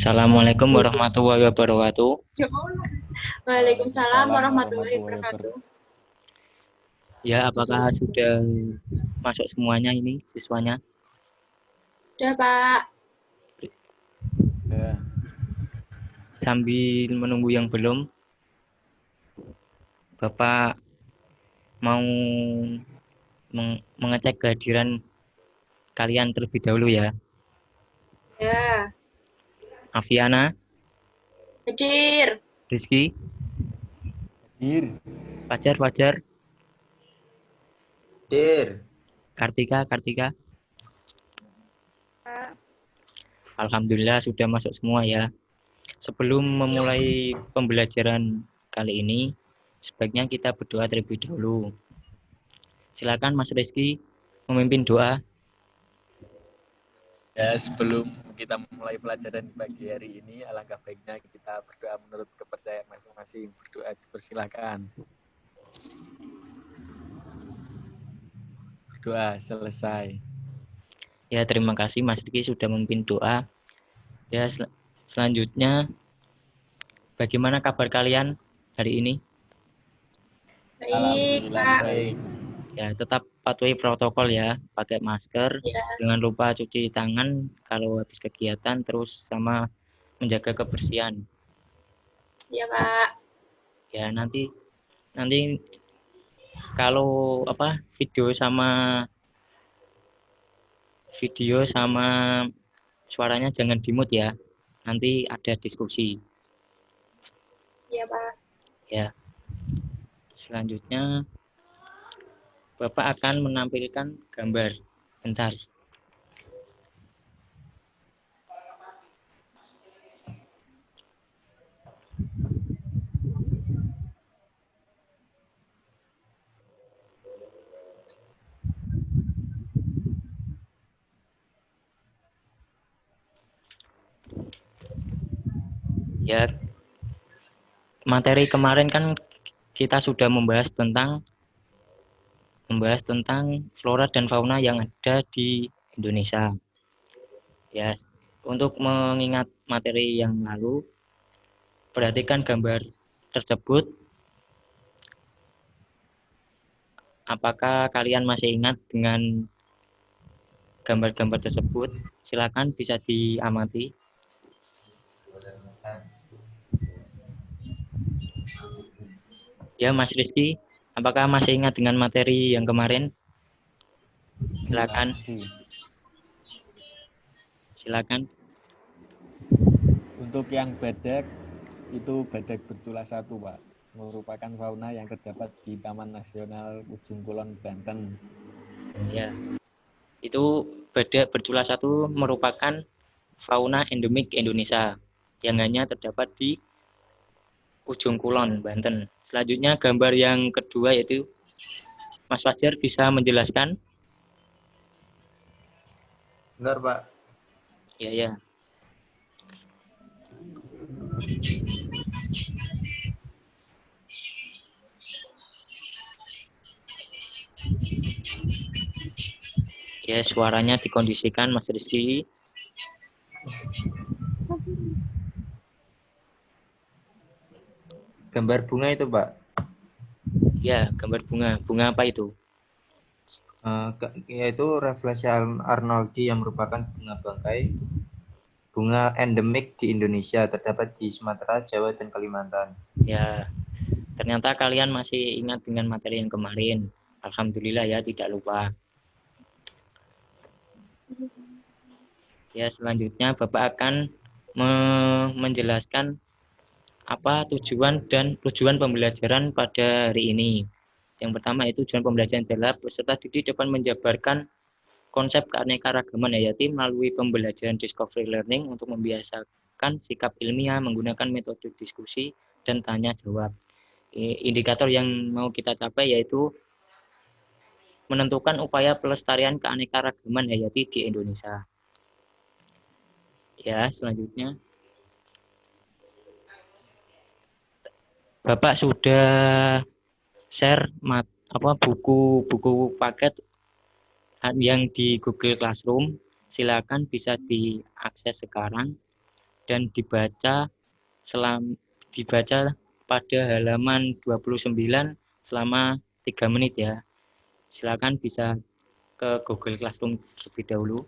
Assalamualaikum warahmatullahi wabarakatuh. Waalaikumsalam Waalaikumsalam warahmatullahi warahmatullahi wabarakatuh. wabarakatuh. Ya, apakah sudah masuk semuanya ini siswanya? Sudah, Pak. Ya, Sambil menunggu yang belum, Bapak mau mengecek kehadiran kalian terlebih dahulu ya. Ya, Aviana, hadir. Rizky, hadir. Fajar, Dir, Kartika. Pak. Alhamdulillah sudah masuk semua ya. Sebelum memulai pembelajaran kali ini, sebaiknya kita berdoa terlebih dahulu. Silakan Mas Rizky memimpin doa. Ya, sebelum kita memulai pelajaran di pagi hari ini, alangkah baiknya kita berdoa menurut kepercayaan masing-masing. Berdoa dipersilakan. Berdoa selesai. Ya, terima kasih Mas Rizky sudah memimpin doa. Ya, selanjutnya bagaimana kabar kalian hari ini? Baik, Alhamdulillah Pak. baik. Ya, tetap patuhi protokol ya, pakai masker, Ya, jangan lupa cuci tangan kalau habis kegiatan, terus sama menjaga kebersihan. ya, Pak. Ya, nanti kalau video sama suaranya jangan di-mute ya. Nanti ada diskusi. Ya, Pak. Ya, selanjutnya Bapak akan menampilkan gambar. Bentar. Ya, materi kemarin kan kita sudah membahas tentang flora dan fauna yang ada di Indonesia. Ya, untuk mengingat materi yang lalu, perhatikan gambar tersebut. Apakah kalian masih ingat dengan gambar-gambar tersebut? Silakan bisa diamati. Ya, Mas Rizky, apakah masih ingat dengan materi yang kemarin? Silakan. Untuk yang badak, itu badak bercula satu, Pak. Merupakan fauna yang terdapat di Taman Nasional Ujung Kulon, Banten. Ya, itu badak bercula satu merupakan fauna endemik Indonesia yang hanya terdapat di Ujung Kulon, Banten. Selanjutnya gambar yang kedua yaitu Mas Fajar bisa menjelaskan? benar Pak. Ya. Ya, suaranya dikondisikan Mas Rizky. Gambar bunga itu Pak. Ya, gambar bunga. Bunga apa itu? Yaitu Rafflesia arnoldii yang merupakan bunga bangkai. Bunga endemik di Indonesia, terdapat di Sumatera, Jawa, dan Kalimantan. Ya, ternyata kalian masih ingat dengan materi yang kemarin. Alhamdulillah ya, tidak lupa. Ya, selanjutnya Bapak akan menjelaskan apa tujuan pembelajaran pada hari ini. Yang pertama itu tujuan pembelajaran adalah peserta didik dapat menjabarkan konsep keanekaragaman hayati melalui pembelajaran discovery learning untuk membiasakan sikap ilmiah menggunakan metode diskusi dan tanya jawab. Indikator yang mau kita capai yaitu menentukan upaya pelestarian keanekaragaman hayati di Indonesia. Ya, selanjutnya Bapak sudah share buku paket yang di Google Classroom. Silakan bisa diakses sekarang dan dibaca pada halaman 29 selama 3 menit ya. Silakan bisa ke Google Classroom terlebih dahulu.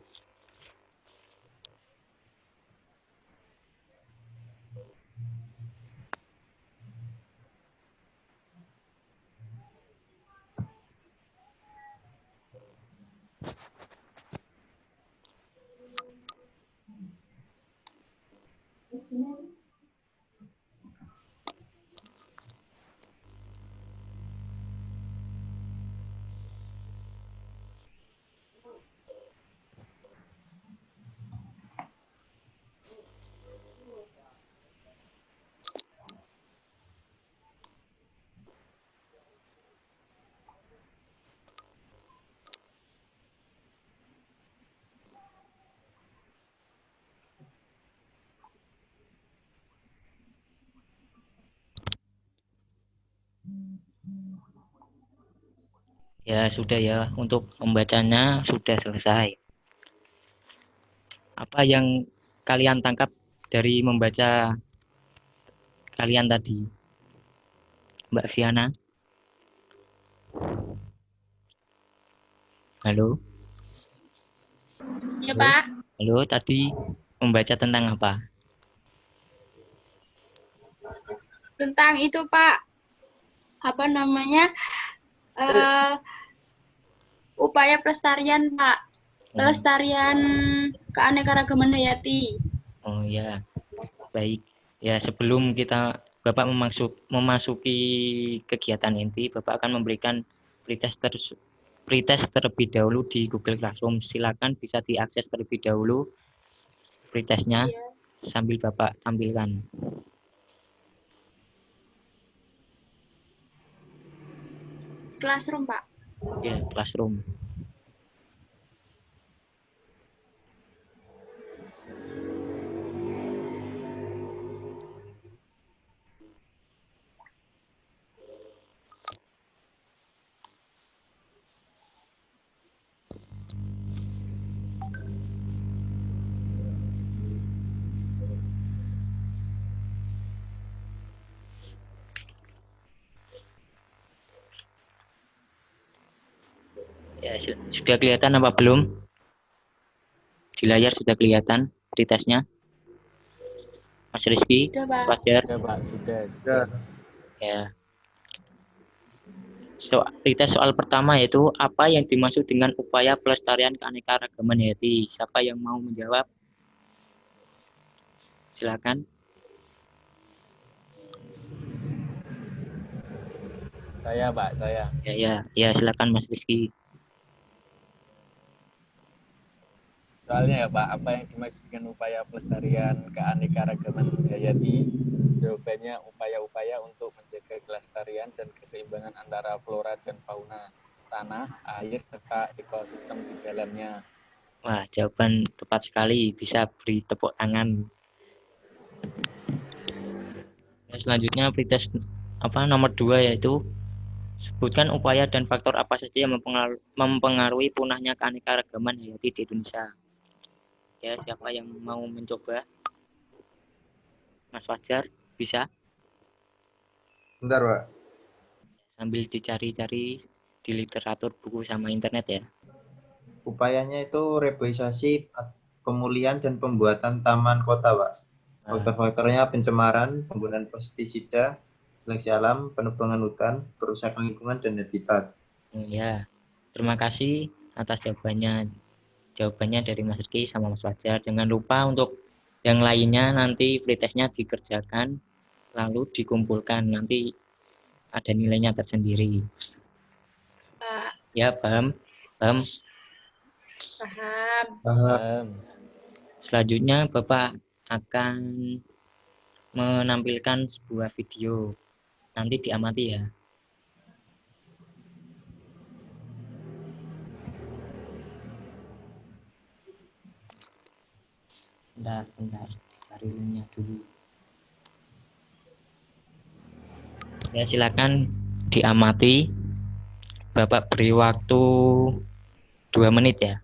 Ya, sudah ya. Untuk membacanya sudah selesai. Apa yang kalian tangkap dari membaca kalian tadi? Mbak Viana? Halo? Ya, Pak. Halo, tadi membaca tentang apa? Tentang itu, Pak. Apa namanya? Upaya pelestarian, Pak. Pelestarian keanekaragaman hayati. Oh ya, baik. Ya, sebelum Bapak memasuki kegiatan inti, Bapak akan memberikan pretest terlebih dahulu di Google Classroom. Silakan bisa diakses terlebih dahulu pretestnya Iya. sambil Bapak tampilkan. Classroom, Pak. Ya, Classroom. Ya, sudah kelihatan apa belum? Di layar sudah kelihatan pretestnya, Mas Rizky, Sudah, Mas Pak. Fajar. Sudah Pak, sudah. Ya. Pretest soal pertama yaitu apa yang dimaksud dengan upaya pelestarian keanekaragaman hayati. Siapa yang mau menjawab? Silakan. Saya Pak, saya. Ya, silakan Mas Rizky. Soalnya ya Pak, apa yang dimaksud dengan upaya pelestarian keanekaragaman hayati? Jawabannya upaya-upaya untuk menjaga kelestarian dan keseimbangan antara flora dan fauna tanah, air, serta ekosistem di dalamnya. Wah, jawaban tepat sekali. Bisa beri tepuk tangan. Ya, selanjutnya pretest nomor 2 yaitu sebutkan upaya dan faktor apa saja yang mempengaruhi punahnya keanekaragaman hayati di Indonesia. Ya, siapa yang mau mencoba? Mas Fajar, bisa? Bentar, Pak. Sambil dicari-cari di literatur buku sama internet ya. Upayanya itu reboisasi, pemulihan dan pembuatan taman kota, Pak. Faktor-faktornya pencemaran, penggunaan pestisida, seleksi alam, penebangan hutan, kerusakan lingkungan, dan habitat. Ya, terima kasih atas jawabannya. Jawabannya dari Mas Riki sama Mas Fajar. Jangan lupa untuk yang lainnya nanti pretestnya dikerjakan, lalu dikumpulkan. Nanti ada nilainya tersendiri. Pak. Ya, paham? Paham? Paham. Selanjutnya Bapak akan menampilkan sebuah video. Nanti diamati ya. Bentar, cari linknya dulu. Ya, silakan diamati. Bapak beri waktu 2 menit ya.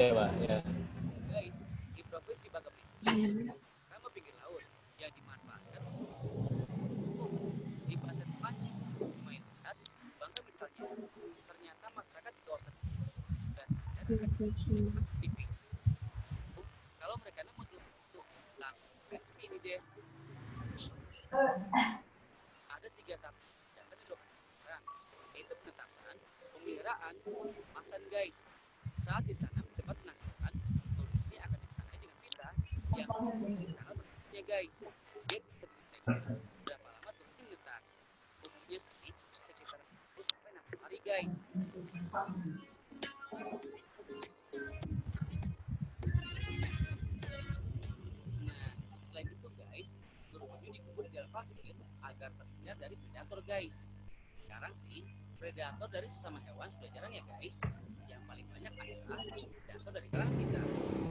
Ya Pak, ya. Sama pinggir laut yang dimanfaatkan di pasar mancing. Cuma lihat bangka misalnya, ternyata masyarakat di kawasan sudah sadar akan tipis. Kalau mereka untuk lakukan sini deh, ada 3 tahap yang dilakukan, yaitu penetasan, pemeliharaan, pemasan guys. Saat ditanam di tempat penangkaran, ini akan ditanam dengan pita yang ditanam berikutnya guys. Dia terdeteksi berapa lama terus menetas. Umumnya sih sekitar 10 sampai 60 hari guys. Nah, selain itu guys, berbunyi dikubur di dalam pasir agar terhindar dari predator guys. Sekarang sih, predator dari sesama hewan sudah jarang ya guys. Yang paling banyak adalah predator dari kalangan kita,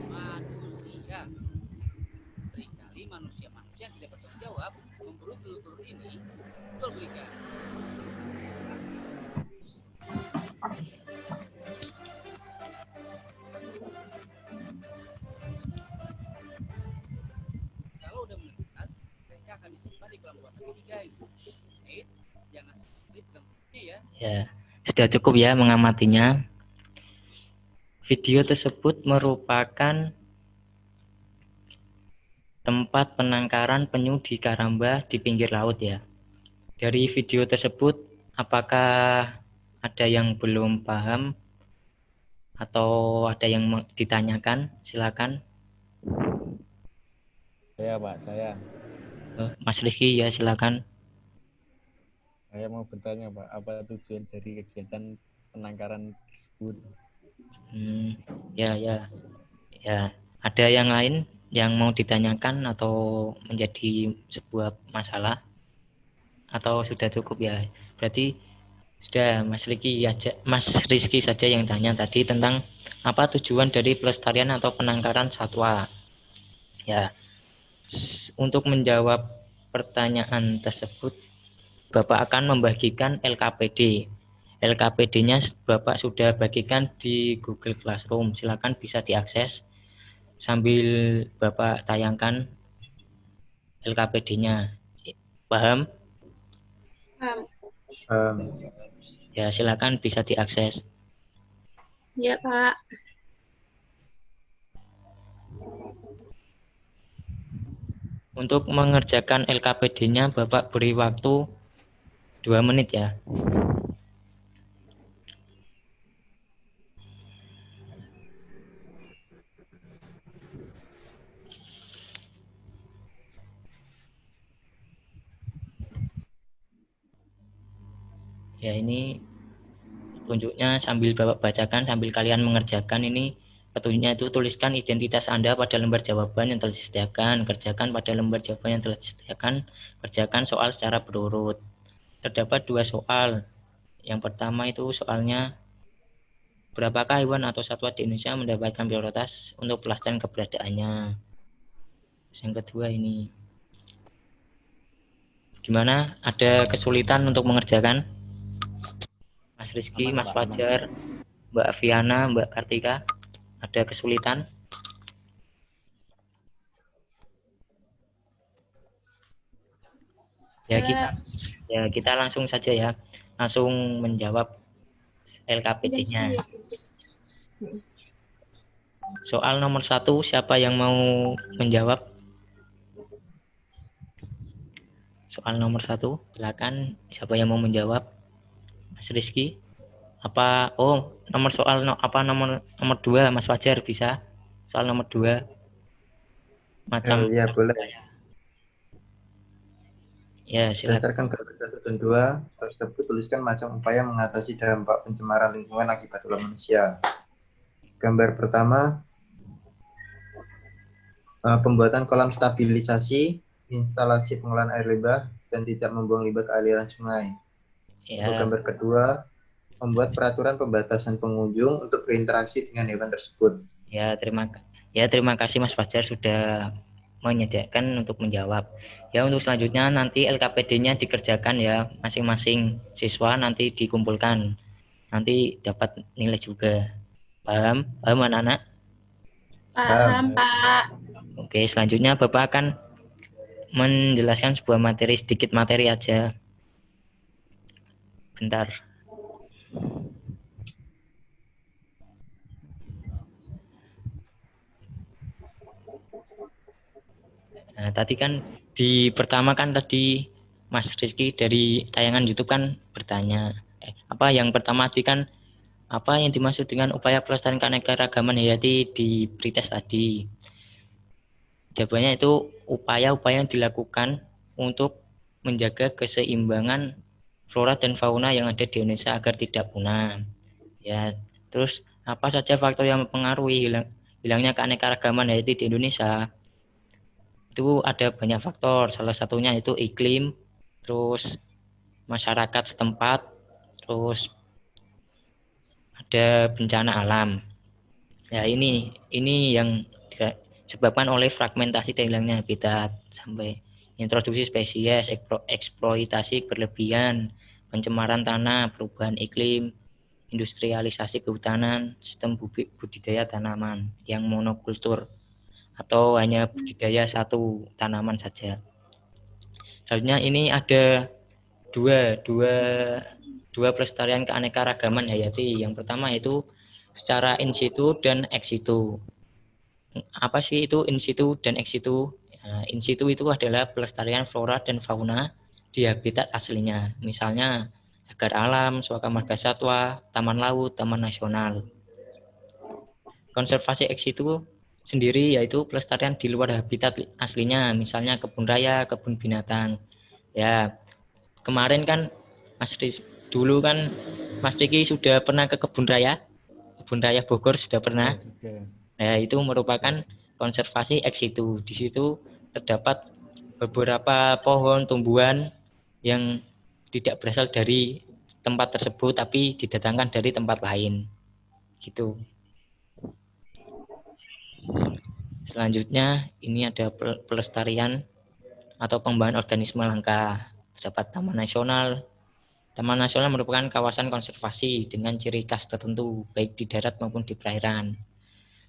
manusia. Seringkali manusia-manusia yang tidak bertanggung jawab memburu telur-telur ini jual belikan. Kalau udah menetas, mereka akan disimpan di kolam buatan ini guys. Eits, jangan slip gempurnya ya. Ya, sudah cukup ya mengamatinya. Video tersebut merupakan tempat penangkaran penyu di Karamba di pinggir laut ya. Dari video tersebut, apakah ada yang belum paham atau ada yang ditanyakan? Silakan. Saya Pak, saya Mas Rizky ya, silakan. Saya mau bertanya Pak, apa tujuan dari kegiatan penangkaran tersebut? Ya. Ada yang lain yang mau ditanyakan atau menjadi sebuah masalah? Atau sudah cukup ya? Berarti sudah Mas Rizky saja yang tanya tadi tentang apa tujuan dari pelestarian atau penangkaran satwa. Ya, untuk menjawab pertanyaan tersebut, Bapak akan membagikan LKPD. LKPD-nya Bapak sudah bagikan di Google Classroom. Silakan bisa diakses sambil Bapak tayangkan LKPD-nya. Paham? Ya, silakan bisa diakses. Ya, Pak. Untuk mengerjakan LKPD-nya Bapak beri waktu 2 menit ya. Ya, ini petunjuknya sambil Bapak bacakan, sambil kalian mengerjakan ini. Petunjuknya itu tuliskan identitas Anda pada lembar jawaban yang telah disediakan, kerjakan pada lembar jawaban yang telah disediakan, kerjakan soal secara berurut. Terdapat 2 soal. Yang pertama itu soalnya, berapakah hewan atau satwa di Indonesia mendapatkan prioritas untuk pelestarian keberadaannya? Yang kedua ini, gimana? Ada kesulitan untuk mengerjakan? Mas Rizky, Mas Fajar, Mbak Viana, Mbak Kartika, ada kesulitan? Ya kita langsung saja ya, langsung menjawab LKPD-nya. Soal nomor 1, siapa yang mau menjawab? Soal nomor 1, silakan. Siapa yang mau menjawab? Mas Rizky? Apa? Oh, nomor 2, Mas Fajar bisa? Soal nomor 2. Macam. Ya, boleh. Ya, silakan. Berdasarkan gambar 1 dan 2 tersebut, tuliskan macam upaya mengatasi dampak pencemaran lingkungan akibat ulah manusia. Gambar pertama, pembuatan kolam stabilisasi, instalasi pengolahan air limbah, dan tidak membuang limbah ke aliran sungai. Ya. Untuk gambar kedua, membuat peraturan pembatasan pengunjung untuk berinteraksi dengan hewan tersebut. Ya, terima kasih Mas Fajar sudah menyediakan untuk menjawab. Ya, untuk selanjutnya nanti LKPD-nya dikerjakan ya, masing-masing siswa nanti dikumpulkan. Nanti dapat nilai juga. Paham? Paham anak-anak? Paham, Pak. Oke, selanjutnya Bapak akan menjelaskan sebuah materi, sedikit materi aja. Bentar. Nah, tadi kan di pertama kan tadi Mas Rizky dari tayangan YouTube kan bertanya, apa yang pertama tadi kan apa yang dimaksud dengan upaya pelestarian keanekaragaman hayati di pretest tadi? Jawabannya itu upaya-upaya yang dilakukan untuk menjaga keseimbangan flora dan fauna yang ada di Indonesia agar tidak punah. Ya, terus apa saja faktor yang mempengaruhi hilangnya keanekaragaman hayati di Indonesia? Itu ada banyak faktor. Salah satunya itu iklim, terus masyarakat setempat, terus ada bencana alam. Ya ini yang disebabkan oleh fragmentasi dan hilangnya habitat sampai introduksi spesies, eksploitasi berlebihan, pencemaran tanah, perubahan iklim, industrialisasi kehutanan, sistem budidaya tanaman yang monokultur atau hanya budidaya satu tanaman saja. Selanjutnya ini ada dua pelestarian keanekaragaman hayati. Yang pertama itu secara in situ dan ex situ. Apa sih itu in situ dan ex situ? In situ itu adalah pelestarian flora dan fauna di habitat aslinya. Misalnya cagar alam, suaka marga satwa, taman laut, taman nasional. Konservasi ex situ sendiri yaitu pelestarian di luar habitat aslinya, misalnya kebun raya, kebun binatang. Ya, kemarin kan Mas Riz, dulu kan Mas Riki sudah pernah ke kebun raya Bogor sudah pernah. Ya, sudah. Nah, itu merupakan konservasi ex situ. Di situ terdapat beberapa pohon tumbuhan yang tidak berasal dari tempat tersebut tapi didatangkan dari tempat lain. Gitu. Selanjutnya ini ada pelestarian atau pengembangan organisme langka. Terdapat taman nasional. Taman nasional merupakan kawasan konservasi dengan ciri khas tertentu baik di darat maupun di perairan.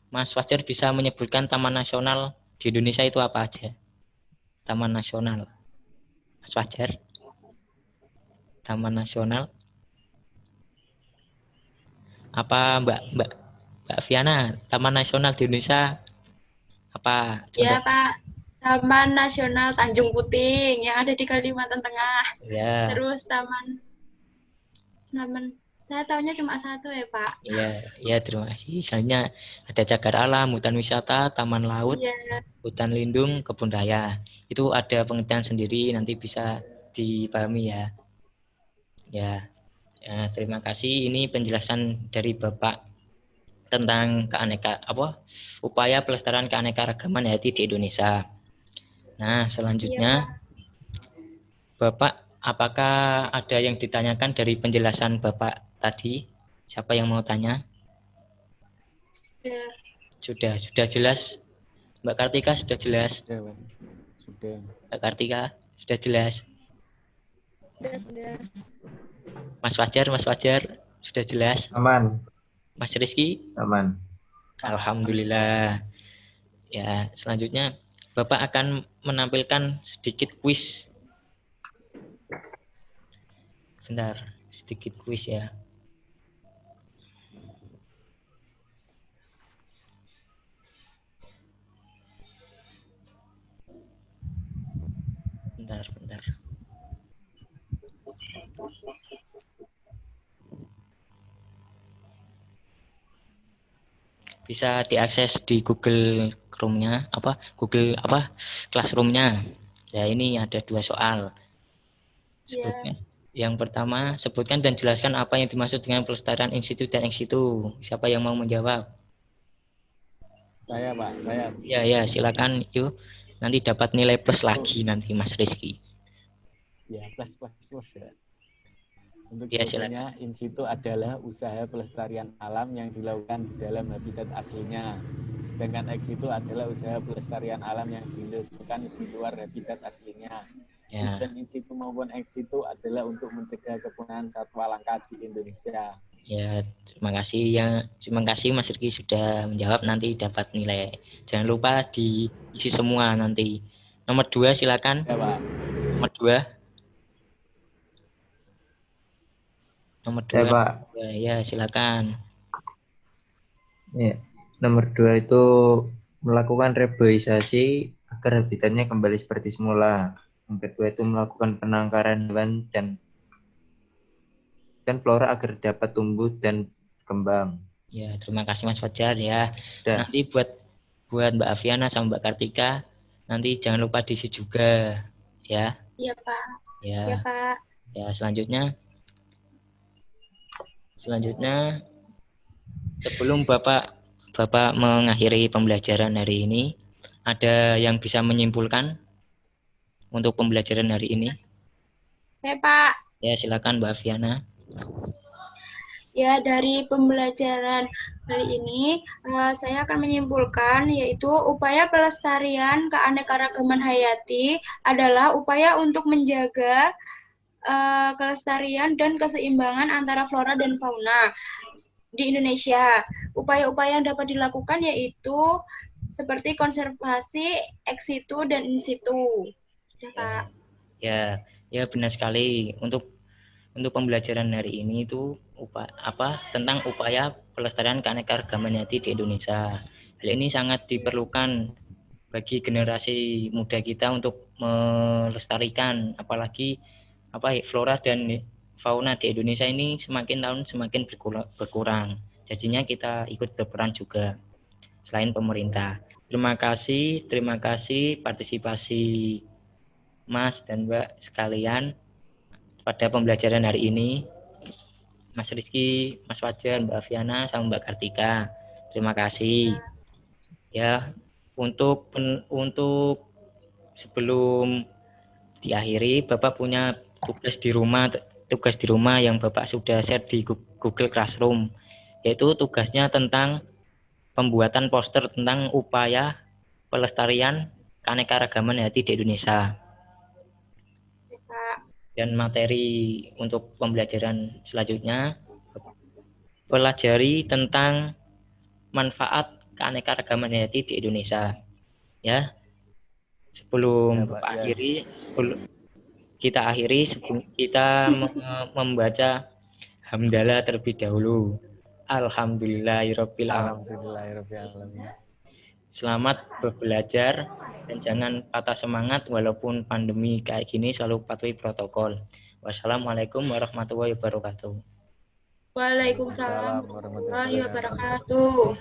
Mas Fajar bisa menyebutkan taman nasional di Indonesia itu apa aja? Taman nasional. Mas Fajar. Taman nasional. Apa Mbak Viana, Taman Nasional di Indonesia apa? Ya, Contoh. Pak. Taman Nasional Tanjung Puting yang ada di Kalimantan Tengah. Ya, Terus taman saya tahunya cuma satu ya, Pak. ya terima kasih. Misalnya ada cagar alam, hutan wisata, taman laut, Iya. hutan lindung, kebun raya. Itu ada pengertian sendiri, nanti bisa dipahami ya. Ya, terima kasih. Ini penjelasan dari Bapak tentang upaya pelestarian keanekaragaman hayati di Indonesia. Nah, selanjutnya Iya, Pak. Bapak, apakah ada yang ditanyakan dari penjelasan Bapak tadi? Siapa yang mau tanya? Sudah jelas. Mbak Kartika sudah jelas. Sudah, Pak. Sudah. Mbak Kartika sudah jelas. Sudah. Mas Fajar sudah jelas. Aman. Mas Rizky, Aman. alhamdulillah. Ya, selanjutnya Bapak akan menampilkan sedikit kuis. Bentar, sedikit kuis ya. Bentar. Bisa diakses di Google Chrome-nya, Classroom-nya. Ya, ini ada 2 soal. Sebutkan. Yang pertama, sebutkan dan jelaskan apa yang dimaksud dengan pelestarian in situ dan ex situ. Siapa yang mau menjawab? Saya, Pak. Saya. Ya, silakan. Yuk. Nanti dapat nilai plus lagi nanti Mas Rizky. Ya, plus ya. Untuk Ya, jawabannya, in situ adalah usaha pelestarian alam yang dilakukan di dalam habitat aslinya. Sedangkan ex situ adalah usaha pelestarian alam yang dilakukan di luar habitat aslinya. Ya. Tujuan in situ maupun ex situ adalah untuk mencegah kepunahan satwa langka di Indonesia. Ya, terima kasih Mas Riki sudah menjawab, nanti dapat nilai. Jangan lupa diisi semua nanti. Nomor 2 silakan. Ya Pak. Nomor 2. Nomor Ya 2. Pak. Ya, silakan. Ya. Nomor 2 itu melakukan reboisasi agar habitatnya kembali seperti semula. Yang kedua itu melakukan penangkaran hewan dan flora agar dapat tumbuh dan kembang. Ya, terima kasih Mas Fajar ya. Dan Nanti buat Mbak Aviana sama Mbak Kartika, nanti jangan lupa diisi juga ya. Iya, Pak. Ya, Iya, Pak. ya selanjutnya sebelum Bapak mengakhiri pembelajaran hari ini, ada yang bisa menyimpulkan untuk pembelajaran hari ini? Saya, Pak. Ya, silakan Mbak Aviana. Ya, dari pembelajaran kali ini, saya akan menyimpulkan yaitu upaya pelestarian keanekaragaman hayati adalah upaya untuk menjaga kelestarian dan keseimbangan antara flora dan fauna di Indonesia. Upaya-upaya yang dapat dilakukan yaitu seperti konservasi ex situ dan in situ. Ya, Pak. Ya benar sekali. Untuk pembelajaran hari ini itu tentang upaya pelestarian keanekaragaman hayati di Indonesia. Hal ini sangat diperlukan bagi generasi muda kita untuk melestarikan, apalagi flora dan fauna di Indonesia ini semakin tahun semakin berkurang. Jadinya kita ikut berperan juga selain pemerintah. Terima kasih partisipasi Mas dan Mbak sekalian pada pembelajaran hari ini. Mas Rizky, Mas Fajar, Mbak Aviana, sama Mbak Kartika. Terima kasih. Ya, untuk sebelum diakhiri, Bapak punya tugas di rumah yang Bapak sudah share di Google Classroom, yaitu tugasnya tentang pembuatan poster tentang upaya pelestarian keanekaragaman hayati di Indonesia. Dan materi untuk pembelajaran selanjutnya, pelajari tentang manfaat keanekaragaman hayati di Indonesia. Ya, sebelum kita akhiri, kita membaca hamdalah terlebih dahulu. Alhamdulillahirabbil alamin. Selamat berbelajar dan jangan patah semangat walaupun pandemi kayak gini, selalu patuhi protokol. Wassalamualaikum warahmatullahi wabarakatuh. Waalaikumsalam warahmatullahi wabarakatuh.